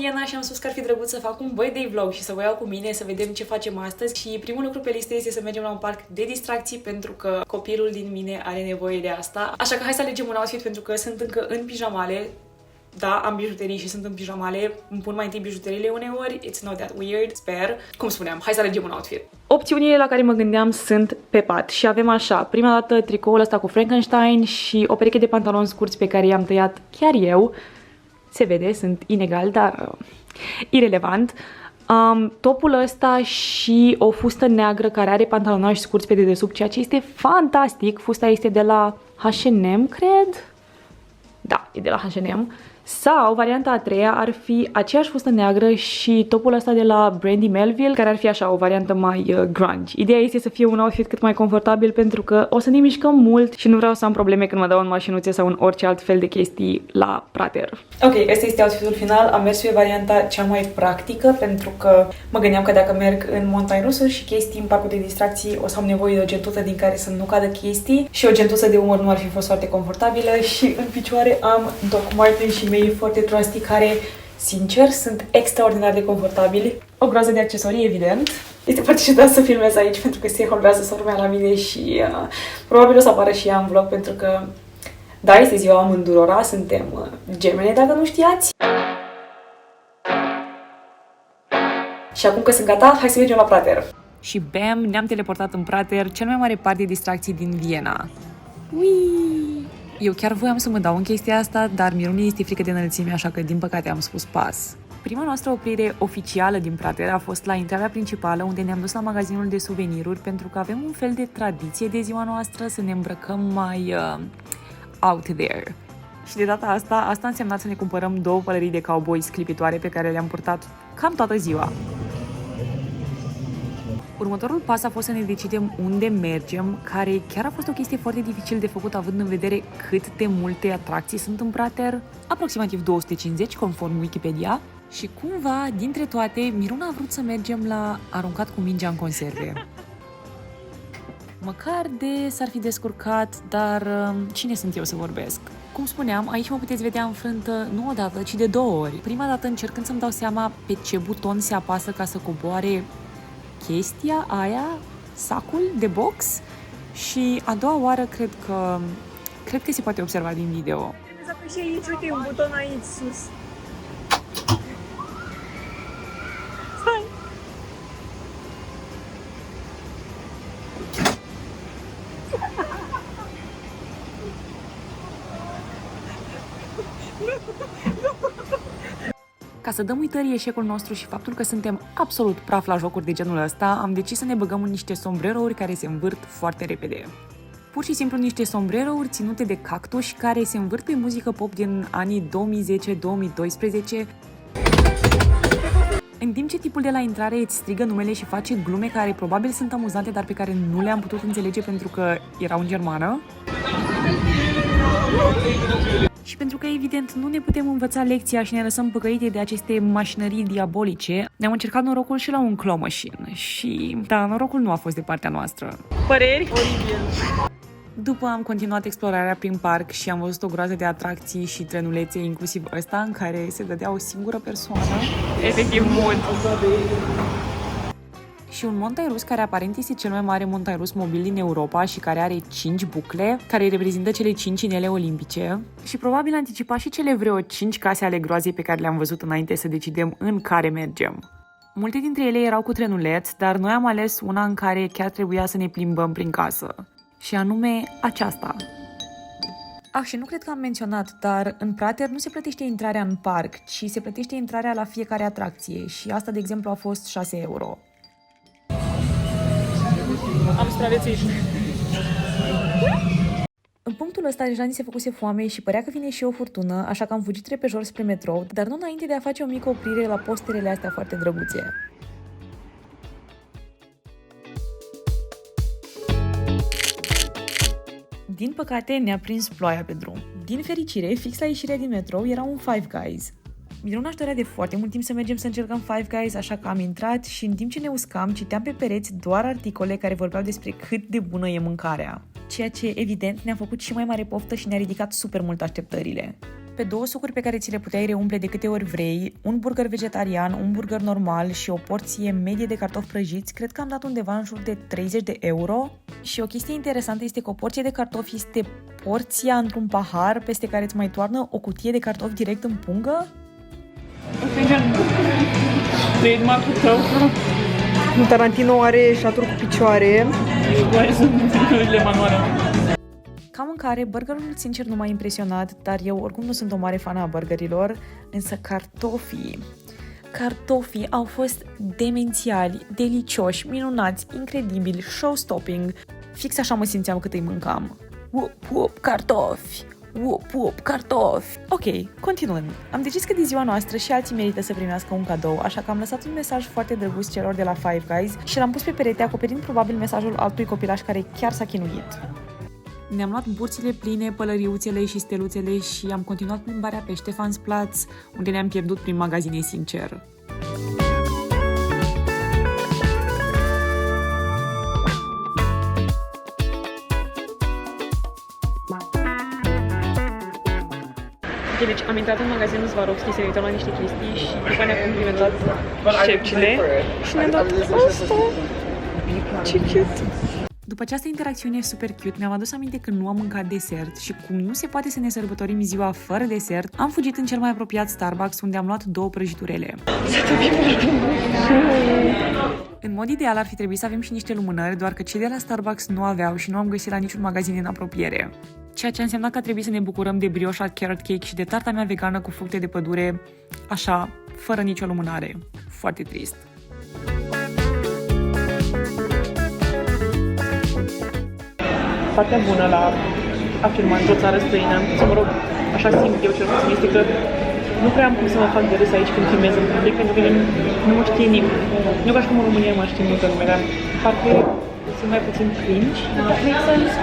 Viena și am spus că ar fi drăguț să fac un birthday vlog și să vă iau cu mine să vedem ce facem astăzi. Și primul lucru pe listă este să mergem la un parc de distracții pentru că copilul din mine are nevoie de asta. Așa că hai să alegem un outfit pentru că sunt încă în pijamale. Da, am bijuterii și sunt în pijamale. Îmi pun mai întâi bijuteriile uneori. It's not that weird, sper. Cum spuneam, hai să alegem un outfit. Opțiunile la care mă gândeam sunt pe pat și avem așa, prima dată tricoul ăsta cu Frankenstein și o pereche de pantaloni scurți pe care i-am tăiat chiar eu. Se vede, sunt inegal, dar irelevant. Topul ăsta și o fustă neagră care are pantalonași scurți pe dedesubt, ceea ce este fantastic. Fusta este de la H&M, cred. Da, e de la H&M. Sau varianta a treia ar fi aceeași fustă neagră și topul ăsta de la Brandy Melville, care ar fi așa o variantă mai grunge. Ideea este să fie un outfit cât mai confortabil pentru că o să ne mișcăm mult și nu vreau să am probleme când mă dau în mașinuțe sau în orice alt fel de chestii la Prater. Ok, ăsta este outfitul final. Am mers pe varianta cea mai practică pentru că mă gândeam că dacă merg în montagne rusuri și chestii în parcul de distracții o să am nevoie de o gentuță din care să nu cadă chestii și o gentuță de umăr nu ar fi fost foarte confortabilă și în picioare am Doc Marten și mei foarte trusty care, sincer, sunt extraordinar de confortabili. O groază de accesorii, evident. Este foarte ciudat să filmez aici pentru că se holbează sormea la mine și probabil o să apară și ea în vlog pentru că, da, este ziua amândurora, suntem gemene, dacă nu știați. Și acum că sunt gata, hai să mergem la Prater. Și bam, ne-am teleportat în Prater, cel mai mare parc de distracții din Viena. Ui! Eu chiar voiam să mă dau în chestia asta, dar Mirunii este frică de înălțime, așa că din păcate am spus pas. Prima noastră oprire oficială din Prater a fost la intrarea principală, unde ne-am dus la magazinul de suveniruri, pentru că avem un fel de tradiție de ziua noastră să ne îmbrăcăm mai out there. Și de data asta a însemnat să ne cumpărăm 2 pălării de cowboy sclipitoare pe care le-am purtat cam toată ziua. Următorul pas a fost să ne decidem unde mergem, care chiar a fost o chestie foarte dificil de făcut având în vedere cât de multe atracții sunt în Prater, aproximativ 250 conform Wikipedia, și cumva, dintre toate, Miruna a vrut să mergem la aruncat cu mingea în conserve. Măcar de s-ar fi descurcat, dar cine sunt eu să vorbesc? Cum spuneam, aici mă puteți vedea înfrântă nu o dată, ci de 2 ori. Prima dată încercând să-mi dau seama pe ce buton se apasă ca să coboare chestia aia, sacul de box, și a doua oară cred că se poate observa din video. Dacă și aici, uite, un buton aici sus. Stai! Ca să dăm uitării eșecul nostru și faptul că suntem absolut praf la jocuri de genul ăsta, am decis să ne băgăm în niște sombrerouri care se învârt foarte repede. Pur și simplu niște sombrerouri ținute de cactus care se învârt pe muzică pop din anii 2010-2012, în timp ce tipul de la intrare îți strigă numele și face glume care probabil sunt amuzante, dar pe care nu le-am putut înțelege pentru că erau în germană. Și pentru că, evident, nu ne putem învăța lecția și ne lăsăm păcăite de aceste mașinării diabolice, ne-am încercat norocul și la un claw machine. Și, da, norocul nu a fost de partea noastră. Păreri? Oribil. După am continuat explorarea prin parc și am văzut o groază de atracții și trenulețe, inclusiv ăsta, în care se dădea o singură persoană. Efectiv mult. Și un montai rus care aparent este cel mai mare montai rus mobil din Europa și care are 5 bucle, care reprezintă cele 5 inele olimpice și probabil anticipa și cele vreo 5 case ale groazei pe care le-am văzut înainte să decidem în care mergem. Multe dintre ele erau cu trenuleț, dar noi am ales una în care chiar trebuia să ne plimbăm prin casă. Și anume aceasta. Și nu cred că am menționat, dar în Prater nu se plătește intrarea în parc, ci se plătește intrarea la fiecare atracție și asta, de exemplu, a fost 6 euro. Am supraviețuit. În punctul ăsta deja ni se făcuse foame și părea că vine și o furtună, așa că am fugit repejor spre metrou, dar nu înainte de a face o mică oprire la posterele astea foarte drăguțe. Din păcate ne-a prins ploaia pe drum. Din fericire, fix la ieșirea din metrou era un Five Guys. Miruna își dorea de foarte mult timp să mergem să încercăm Five Guys, așa că am intrat și în timp ce ne uscam, citeam pe pereți doar articole care vorbeau despre cât de bună e mâncarea. Ceea ce, evident, ne-a făcut și mai mare poftă și ne-a ridicat super mult așteptările. pe 2 sucuri pe care ți le puteai reumple de câte ori vrei, un burger vegetarian, un burger normal și o porție medie de cartofi prăjiți, cred că am dat undeva în jur de 30 de euro. Și o chestie interesantă este că o porție de cartofi este porția într-un pahar peste care îți mai toarnă o cutie de cartofi direct în pungă. Trademark-ul tău. Tarantino are șaturi cu picioare. Doar sunt mânurile manuale. Ca mâncare, burgerul sincer nu m-a impresionat, dar eu oricum nu sunt o mare fană a burgerilor, însă cartofii au fost demențiali, delicioși, minunați, incredibili, show-stopping. Fix așa mă simțeam cât îi mâncam. Cartofi! Cartofi! Ok, continuând. Am decis că de ziua noastră și alții merită să primească un cadou, așa că am lăsat un mesaj foarte drăguț celor de la Five Guys și l-am pus pe perete, acoperind probabil mesajul altui copilaș care chiar s-a chinuit. Ne-am luat burțile pline, pălăriuțele și steluțele și am continuat plimbarea pe Stefansplatz, unde ne-am pierdut prin magazine, sincer. Ok, deci am intrat în magazinul Swarovski să ne uităm la niște chestii și după ne-a complimentat șepcile și ne-a dat asta. Ce cute! După această interacțiune super cute, mi-am adus aminte că nu am mâncat desert și cum nu se poate să ne sărbătorim ziua fără desert, am fugit în cel mai apropiat Starbucks, unde am luat 2 prăjiturele. În mod ideal ar fi trebuit să avem și niște lumânări, doar că cei de la Starbucks nu aveau și nu am găsit la niciun magazin în apropiere. Ceea ce a însemnat că a trebuit să ne bucurăm de brioșa carrot cake și de tarta mea vegană cu fructe de pădure, așa, fără nicio lumânare. Foarte trist. Partea bună la a filma într-o țară străină, sau mă rog, așa simt eu cel puțin, este că nu prea am cum să mă fac de râs aici când filmez în public, pentru că nu mă știe nimeni. Nu ca și cum în România mă știe multă lume, dar parcă sunt mai puțin cringe, make sense?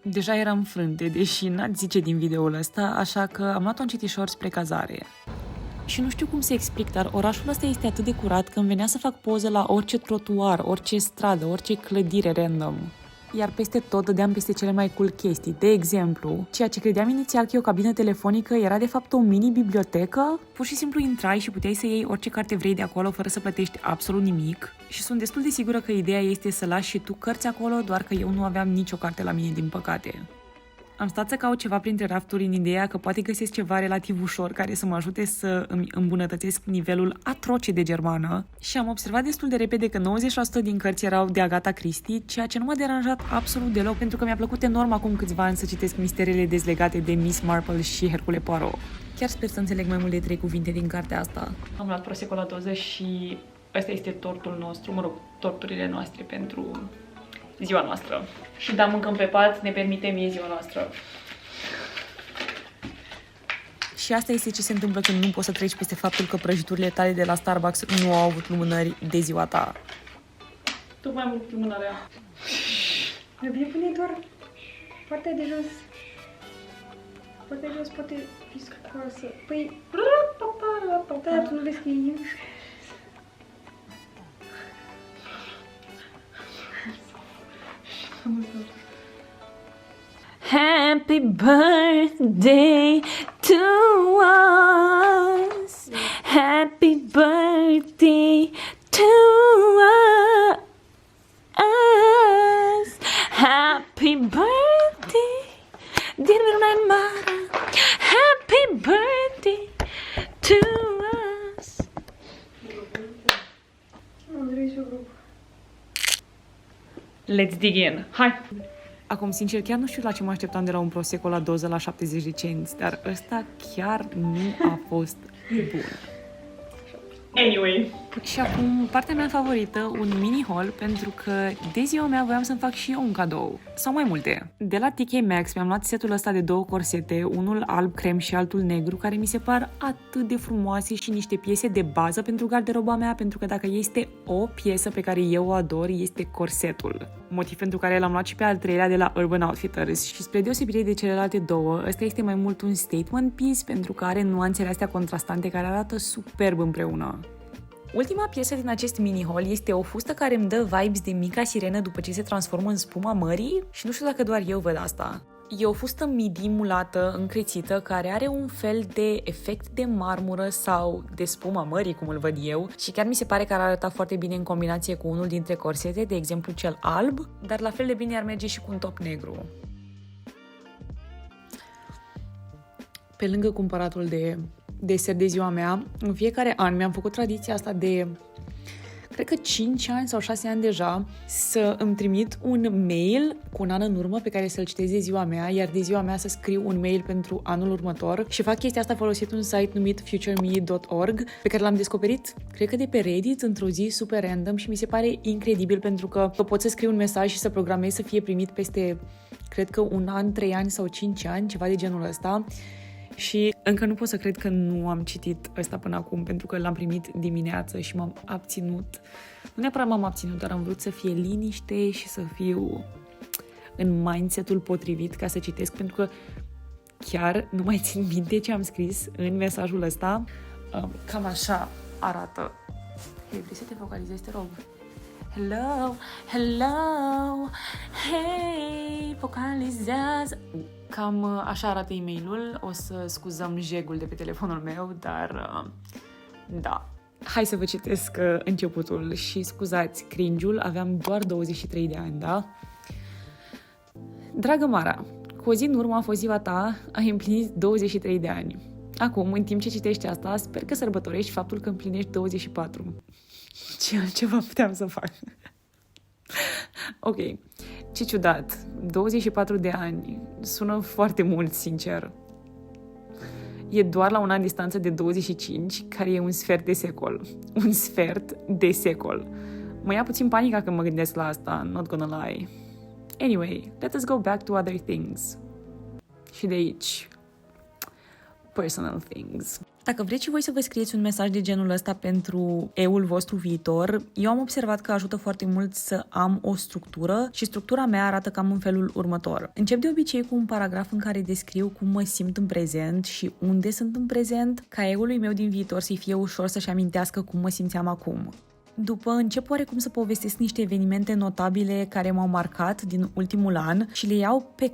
Deja eram frânte, deși n-ați zice din videoul ăsta, așa că am luat-o încetișor spre cazare. Și nu știu cum să explic, dar orașul ăsta este atât de curat că îmi venea să fac poză la orice trotuar, orice stradă, orice clădire random. Iar peste tot dădeam peste cele mai cool chestii. De exemplu, ceea ce credeam inițial că e o cabină telefonică era de fapt o mini-bibliotecă. Pur și simplu intrai și puteai să iei orice carte vrei de acolo fără să plătești absolut nimic. Și sunt destul de sigură că ideea este să lași și tu cărți acolo, doar că eu nu aveam nicio carte la mine, din păcate. Am stat să caut ceva printre rafturi în ideea că poate găsesc ceva relativ ușor care să mă ajute să îmi îmbunătățesc nivelul atroce de germană și am observat destul de repede că 90% din cărți erau de Agatha Christie, ceea ce nu m-a deranjat absolut deloc pentru că mi-a plăcut enorm acum câțiva ani să citesc misterele dezlegate de Miss Marple și Hercule Poirot. Chiar sper să înțeleg mai mult de 3 cuvinte din cartea asta. Am luat prosecco la doză și ăsta este tortul nostru, mă rog, torturile noastre pentru ziua noastră. Și da, mâncăm pe pat, ne permite mie ziua noastră. Și asta este ce se întâmplă când nu poți să treci peste faptul că prăjiturile tale de la Starbucks nu au avut lumânări de ziua ta. Tu mai mult lumânarea. Mai bine pune doar partea de jos. Partea de jos poate fi scoasă. Păi... Da, tu nu vezi că e... Happy birthday to us. Happy birthday to us. Happy birthday, dear Mara. Happy birthday to us. Let's dig in. Hai! Acum, sincer, chiar nu știu la ce mă așteptam de la un prosecco la doză la 70 de cenți, dar ăsta chiar nu a fost bun. Anyway. Și acum, partea mea favorită, un mini haul, pentru că de ziua mea voiam să-mi fac și eu un cadou. Sau mai multe. De la TK Maxx mi-am luat setul ăsta de 2 corsete, unul alb crem și altul negru, care mi se par atât de frumoase și niște piese de bază pentru garderoba mea, pentru că dacă este o piesă pe care eu o ador, este corsetul. Motiv pentru care l-am luat și pe al 3-lea de la Urban Outfitters și spre deosebire de celelalte două, ăsta este mai mult un statement piece pentru că are nuanțele astea contrastante care arată superb împreună. Ultima piesă din acest mini-haul este o fustă care îmi dă vibes de mica sirenă după ce se transformă în spuma mării și nu știu dacă doar eu văd asta. E o fustă midi mulată, încrețită, care are un fel de efect de marmură sau de spuma mării, cum îl văd eu, și chiar mi se pare că ar arăta foarte bine în combinație cu unul dintre corsete, de exemplu cel alb, dar la fel de bine ar merge și cu un top negru. Pe lângă cumpăratul de desert de ziua mea, în fiecare an mi-am făcut tradiția asta de, cred că 5 ani sau 6 ani deja, să îmi trimit un mail cu un an în urmă pe care să-l citesc de ziua mea, iar de ziua mea să scriu un mail pentru anul următor și fac chestia asta folosind un site numit futureme.org pe care l-am descoperit, cred că de pe Reddit, într-o zi super random și mi se pare incredibil pentru că pot să scriu un mesaj și să programez să fie primit peste, cred că 1 an, 3 ani sau 5 ani, ceva de genul ăsta. Și încă nu pot să cred că nu am citit ăsta până acum, pentru că l-am primit dimineață și m-am abținut. Nu neapărat m-am abținut, dar am vrut să fie liniște și să fiu în mindset-ul potrivit ca să citesc, pentru că chiar nu mai țin minte ce am scris în mesajul ăsta. Cam așa arată. Hei, vrei să te focalizezi, te rog? Hello, hello, hey, focalizează. Cam așa arată e-mailul. O să scuzăm jegul de pe telefonul meu, dar da. Hai să vă citesc începutul și scuzați cringe-ul, aveam doar 23 de ani, da? Dragă Mara, cu o zi în urmă a fost ziua ta, ai împlinit 23 de ani. Acum, în timp ce citești asta, sper că sărbătorești faptul că împlinești 24. Ce altceva puteam să fac? Ok, ce ciudat, 24 de ani, sună foarte mult, sincer. E doar la un an distanță de 25, care e un sfert de secol. Un sfert de secol. Mă ia puțin panica când mă gândesc la asta, not gonna lie. Anyway, let us go back to other things. Și de aici, personal things. Dacă vreți și voi să vă scrieți un mesaj de genul ăsta pentru eu-ul vostru viitor, eu am observat că ajută foarte mult să am o structură și structura mea arată cam în felul următor. Încep de obicei cu un paragraf în care descriu cum mă simt în prezent și unde sunt în prezent, ca eu-ului meu din viitor să-i fie ușor să-și amintească cum mă simțeam acum. După încep oarecum să povestesc niște evenimente notabile care m-au marcat din ultimul an și le iau pe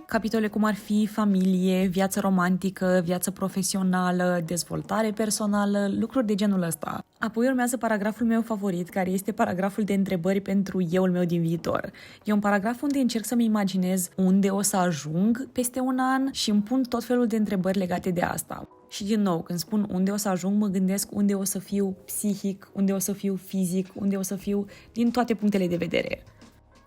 capitole cum ar fi familie, viață romantică, viață profesională, dezvoltare personală, lucruri de genul ăsta. Apoi urmează paragraful meu favorit, care este paragraful de întrebări pentru eu-ul meu din viitor. E un paragraf unde încerc să-mi imaginez unde o să ajung peste un an și îmi pun tot felul de întrebări legate de asta. Și din nou, când spun unde o să ajung, mă gândesc unde o să fiu psihic, unde o să fiu fizic, unde o să fiu din toate punctele de vedere.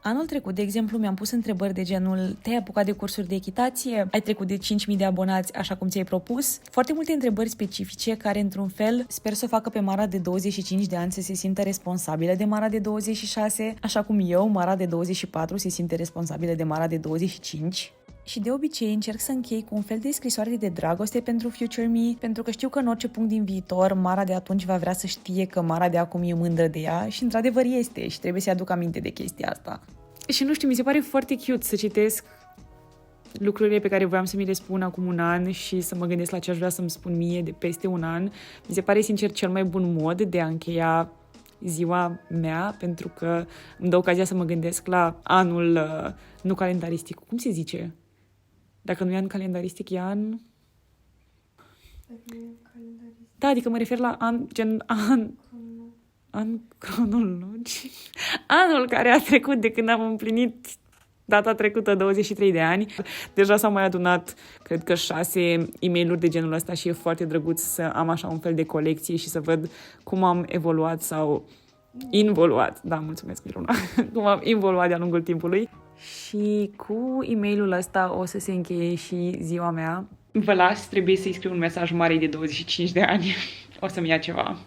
Anul trecut, de exemplu, mi-am pus întrebări de genul: te-ai apucat de cursuri de echitație? Ai trecut de 5.000 de abonați așa cum ți-ai propus? Foarte multe întrebări specifice care, într-un fel, sper să facă pe Mara de 25 de ani să se simtă responsabilă de Mara de 26, așa cum eu, Mara de 24, se simte responsabilă de Mara de 25. Și de obicei încerc să închei cu un fel de scrisoare de dragoste pentru Future Me, pentru că știu că în orice punct din viitor, Mara de atunci va vrea să știe că Mara de acum e mândră de ea și într-adevăr este și trebuie să-i aduc aminte de chestia asta. Și nu știu, mi se pare foarte cute să citesc lucrurile pe care voiam să mi le spun acum un an și să mă gândesc la ce aș vrea să-mi spun mie de peste un an. Mi se pare sincer cel mai bun mod de a încheia ziua mea, pentru că îmi dă ocazia să mă gândesc la anul nu calendaristic. Cum se zice? Dacă nu e an calendaristic, e an... Da, adică mă refer la an cronologic. Anul care a trecut de când am împlinit data trecută 23 de ani. Deja s-au mai adunat, cred că 6 e-mail-uri de genul ăsta și e foarte drăguț să am așa un fel de colecție și să văd cum am evoluat sau involuat. Da, mulțumesc, Miruna. Cum am involuat de-a lungul timpului. Și cu e-mailul ăsta o să se încheie și ziua mea. Vă las, trebuie să-i scriu un mesaj Marei de 25 de ani. O să-mi ia ceva.